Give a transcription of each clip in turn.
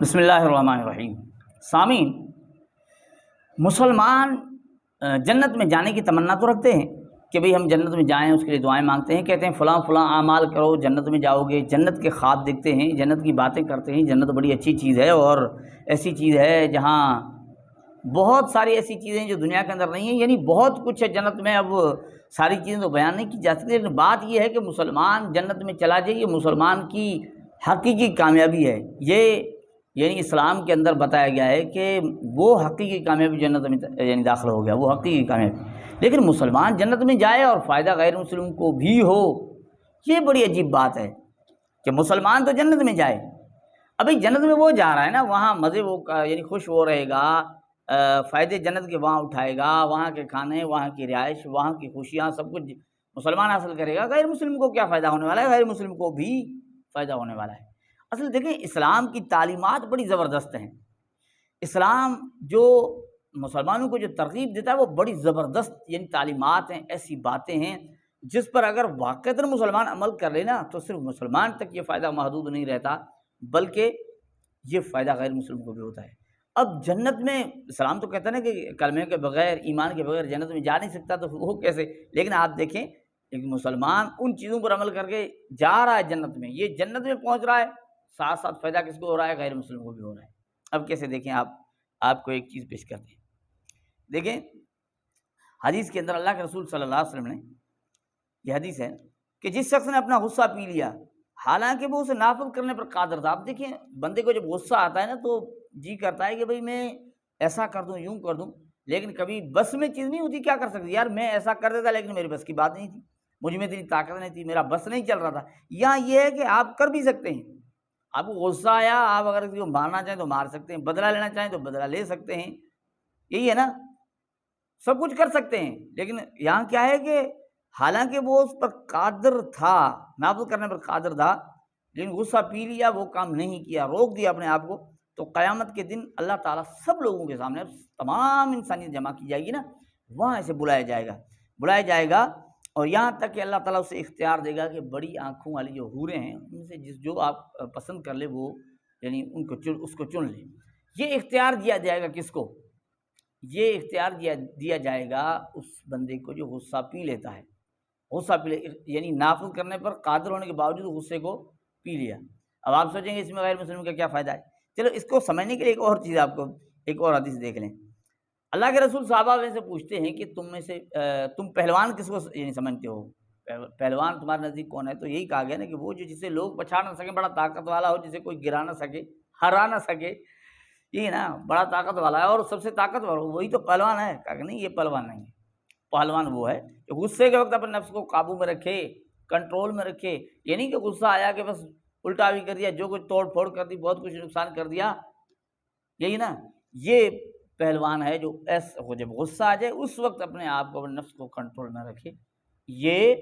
بسم اللہ الرحمن الرحیم۔ سامعین، مسلمان جنت میں جانے کی تمنا تو رکھتے ہیں کہ بھئی ہم جنت میں جائیں، اس کے لیے دعائیں مانگتے ہیں، کہتے ہیں فلاں فلاں اعمال کرو جنت میں جاؤ گے، جنت کے خواب دیکھتے ہیں، جنت کی باتیں کرتے ہیں۔ جنت بڑی اچھی چیز ہے اور ایسی چیز ہے جہاں بہت ساری ایسی چیزیں جو دنیا کے اندر نہیں ہیں، یعنی بہت کچھ ہے جنت میں۔ اب ساری چیزیں تو بیان نہیں کی جا سکتی، لیکن بات یہ ہے کہ مسلمان جنت میں چلا جائے، یہ مسلمان کی حقیقی کامیابی ہے۔ یہ یعنی اسلام کے اندر بتایا گیا ہے کہ وہ حقیقی کامیابی جنت میں یعنی داخل ہو گیا، وہ حقیقی کامیابی۔ لیکن مسلمان جنت میں جائے اور فائدہ غیر مسلم کو بھی ہو، یہ بڑی عجیب بات ہے کہ مسلمان تو جنت میں جائے، ابھی جنت میں وہ جا رہا ہے نا، وہاں مزے وہ یعنی خوش وہ رہے گا، فائدے جنت کے وہاں اٹھائے گا، وہاں کے کھانے، وہاں کی رہائش، وہاں کی خوشیاں، سب کچھ مسلمان حاصل کرے گا۔ غیر مسلم کو کیا فائدہ ہونے والا ہے؟ غیر مسلم کو بھی فائدہ ہونے والا ہے۔ اصل دیکھیں، اسلام کی تعلیمات بڑی زبردست ہیں۔ اسلام جو مسلمانوں کو جو ترغیب دیتا ہے وہ بڑی زبردست یعنی تعلیمات ہیں، ایسی باتیں ہیں جس پر اگر واقعتاً مسلمان عمل کر لے نا تو صرف مسلمان تک یہ فائدہ محدود نہیں رہتا، بلکہ یہ فائدہ غیر مسلم کو بھی ہوتا ہے۔ اب جنت میں اسلام تو کہتا ہے نا کہ کلمے کے بغیر، ایمان کے بغیر جنت میں جا نہیں سکتا، تو وہ کیسے؟ لیکن آپ دیکھیں، ایک مسلمان ان چیزوں پر عمل کر کے جا رہا ہے جنت میں، یہ جنت میں پہنچ رہا ہے، ساتھ ساتھ فائدہ کس کو ہو رہا ہے؟ غیر مسلم کو بھی ہو رہا ہے۔ اب کیسے؟ دیکھیں، آپ کو ایک چیز پیش کرتے ہیں۔ دیکھیں، حدیث کے اندر اللہ کے رسول صلی اللہ علیہ وسلم نے یہ حدیث ہے کہ جس شخص نے اپنا غصہ پی لیا حالانکہ وہ اسے نافذ کرنے پر قادر تھا۔ اب دیکھیں، بندے کو جب غصہ آتا ہے نا تو جی کرتا ہے کہ بھئی میں ایسا کر دوں، یوں کر دوں، لیکن کبھی بس میں چیز نہیں ہوتی، کیا کر سکتی؟ یار میں ایسا کر دیتا لیکن میری بس کی بات نہیں تھی، مجھ میں اتنی طاقت نہیں تھی، میرا بس نہیں چل رہا تھا۔ یہاں یہ ہے کہ آپ کر بھی سکتے ہیں، آپ کو غصہ آیا، آپ اگر کسی کو مارنا چاہیں تو مار سکتے ہیں، بدلہ لینا چاہیں تو بدلہ لے سکتے ہیں، یہی ہے نا، سب کچھ کر سکتے ہیں۔ لیکن یہاں کیا ہے کہ حالانکہ وہ اس پر قادر تھا، نافذ کرنے پر قادر تھا، لیکن غصہ پی لیا، وہ کام نہیں کیا، روک دیا اپنے آپ کو، تو قیامت کے دن اللہ تعالیٰ سب لوگوں کے سامنے، تمام انسانیت جمع کی جائے گی نا، وہاں اسے بلایا جائے گا، اور یہاں تک کہ اللہ تعالیٰ اسے اختیار دے گا کہ بڑی آنکھوں والی جو حوریں ہیں ان سے جو آپ پسند کر لے وہ یعنی اس کو چن لے۔ یہ اختیار دیا جائے گا کس کو؟ یہ اختیار دیا جائے گا اس بندے کو جو غصہ پی لیتا ہے، یعنی نافذ کرنے پر قادر ہونے کے باوجود غصے کو پی لیا۔ اب آپ سوچیں گے اس میں غیر مسلم کا کیا فائدہ ہے؟ چلو اس کو سمجھنے کے لیے ایک اور چیز، آپ کو ایک اور حدیث دیکھ لیں۔ اللہ کے رسول صحابہ میں سے پوچھتے ہیں کہ تم پہلوان کس کو یعنی سمجھتے ہو؟ پہلوان تمہارے نزدیک کون ہے؟ تو یہی کہا گیا نا کہ وہ جسے لوگ پچھاڑ نہ سکیں، بڑا طاقت والا ہو، جسے کوئی گرا نہ سکے، ہرا نہ سکے، یہ نا بڑا طاقت والا ہے اور سب سے طاقتور ہو، وہی تو پہلوان ہے۔ کہا کہ نہیں، یہ پہلوان نہیں ہے، پہلوان وہ ہے کہ غصے کے وقت اپنے نفس کو قابو میں رکھے، کنٹرول میں رکھے، یہ نہیں کہ غصہ آیا کہ بس الٹا بھی کر دیا، جو کچھ توڑ پھوڑ کر دی، بہت کچھ نقصان کر دیا، یہی نا، یہ پہلوان ہے جو جب غصہ آ جائے اس وقت اپنے آپ کو، اپنے نفس کو کنٹرول میں رکھے، یہ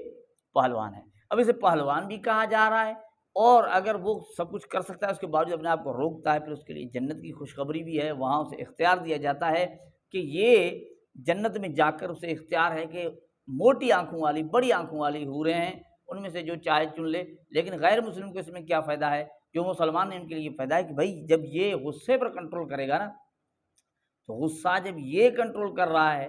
پہلوان ہے۔ اب اسے پہلوان بھی کہا جا رہا ہے، اور اگر وہ سب کچھ کر سکتا ہے اس کے باوجود اپنے آپ کو روکتا ہے، پھر اس کے لیے جنت کی خوشخبری بھی ہے، وہاں اسے اختیار دیا جاتا ہے کہ یہ جنت میں جا کر اسے اختیار ہے کہ موٹی آنکھوں والی، بڑی آنکھوں والی حوریں ہیں، ان میں سے جو چاہے چن لے۔ لیکن غیر مسلم کو اس میں کیا فائدہ ہے؟ جو مسلمان ہیں ان کے لیے یہ فائدہ ہے کہ بھائی جب یہ غصے پر کنٹرول کرے گا نا، تو غصہ جب یہ کنٹرول کر رہا ہے،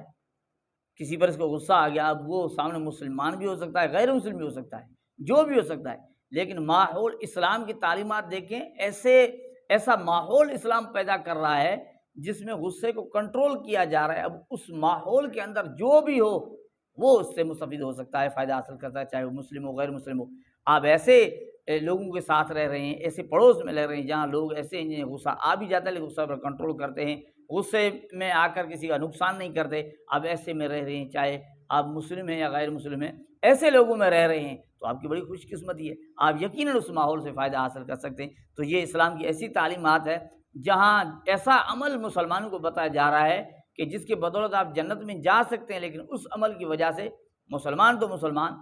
کسی پر اس کو غصہ آ گیا، اب وہ سامنے مسلمان بھی ہو سکتا ہے، غیر مسلم بھی ہو سکتا ہے، جو بھی ہو سکتا ہے، لیکن ماحول اسلام کی تعلیمات دیکھیں، ایسا ماحول اسلام پیدا کر رہا ہے جس میں غصے کو کنٹرول کیا جا رہا ہے۔ اب اس ماحول کے اندر جو بھی ہو وہ اس سے مستفید ہو سکتا ہے، فائدہ حاصل کرتا ہے، چاہے وہ مسلم ہو غیر مسلم ہو۔ آپ ایسے لوگوں کے ساتھ رہ رہے ہیں، ایسے پڑوس میں رہ رہے ہیں جہاں لوگ ایسے ہیں جنہیں غصہ آ بھی جاتا ہے لیکن غصہ پر کنٹرول کرتے ہیں، غصے میں آ کر کسی کا نقصان نہیں کرتے، آپ ایسے میں رہ رہے ہیں، چاہے آپ مسلم ہیں یا غیر مسلم ہیں، ایسے لوگوں میں رہ رہے ہیں، تو آپ کی بڑی خوش قسمتی ہے، آپ یقیناً اس ماحول سے فائدہ حاصل کر سکتے ہیں۔ تو یہ اسلام کی ایسی تعلیمات ہے جہاں ایسا عمل مسلمانوں کو بتایا جا رہا ہے کہ جس کے بدولت آپ جنت میں جا سکتے ہیں، لیکن اس عمل کی وجہ سے مسلمان تو مسلمان،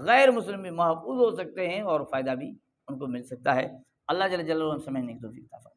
غیر مسلم بھی محفوظ ہو سکتے ہیں اور فائدہ بھی ان کو مل سکتا ہے۔ اللہ جل جلالہ ہم سمجھنے کی توفیق عطا فرمائے۔